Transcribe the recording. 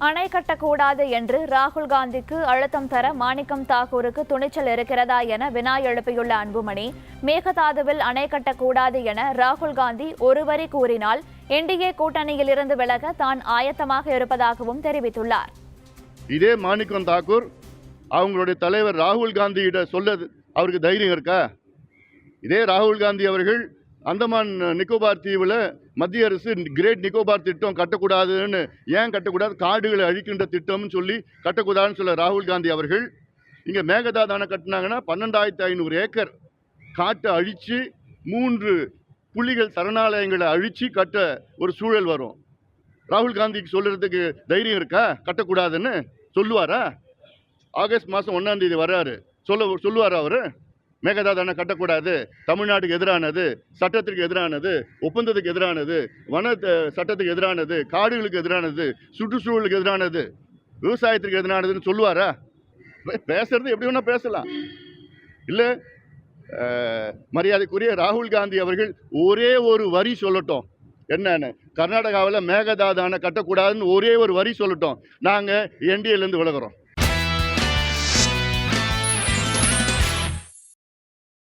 அணை கட்டக்கூடாது என்று ராகுல் காந்திக்கு அழுத்தம் தர மாணிக்கம் தாக்கூருக்கு துணிச்சல் இருக்கிறதா என வினா எழுப்பியுள்ள அன்புமணி, மேகதாதுவில் அணை கட்டக்கூடாது என ராகுல் காந்தி ஒரு வரி கூறினால் என்டிஏ கூட்டணியில் இருந்து விலக தான் ஆயத்தமாக இருப்பதாகவும் தெரிவித்துள்ளார். இதே மாணிக்கம் தாக்கூர் அவங்களுடைய தலைவர் ராகுல் காந்தியிட சொல்லது அவருக்கு தைரியம் இருக்கா? இதே ராகுல் காந்தி அவர்கள் அந்தமான் நிக்கோபார் தீவில் மத்திய அரசு கிரேட் நிக்கோபார் திட்டம் கட்டக்கூடாதுன்னு ஏன் கட்டக்கூடாது, காடுகளை அழிக்கின்ற திட்டம்னு சொல்லி கட்டக்கூடாதுன்னு சொல்ல ராகுல் காந்தி அவர்கள் இங்கே மேகதாது அணை கட்டினாங்கன்னா 12,500 ஏக்கர் காட்டை அழித்து 3 புலிகள் சரணாலயங்களை அழித்து கட்ட ஒரு சூழல் வரும். ராகுல் காந்திக்கு சொல்லுறதுக்கு தைரியம் இருக்கா? கட்டக்கூடாதுன்னு சொல்லுவாரா? ஆகஸ்ட் மாதம் 1ஆம் தேதி வர்றாரு, சொல்லுவாரா அவர்? மேகதாது அணை கட்டக்கூடாது, தமிழ்நாட்டுக்கு எதிரானது, சட்டத்திற்கு எதிரானது, ஒப்பந்தத்துக்கு எதிரானது, வன சட்டத்துக்கு எதிரானது, காடுகளுக்கு எதிரானது, சுற்றுச்சூழலுக்கு எதிரானது, விவசாயத்திற்கு எதிரானதுன்னு சொல்லுவாரா? பேசுறது எப்படி வேணா பேசலாம். இல்லை மரியாதைக்குரிய ராகுல் காந்தி அவர்கள் ஒரே ஒரு வரி சொல்லட்டும், என்னன்னு கர்நாடகாவில் மேகதாது அணை கட்டக்கூடாதுன்னு ஒரே ஒரு வரி சொல்லட்டும், நாங்கள் என்டிஏலேருந்து விலகிறோம்.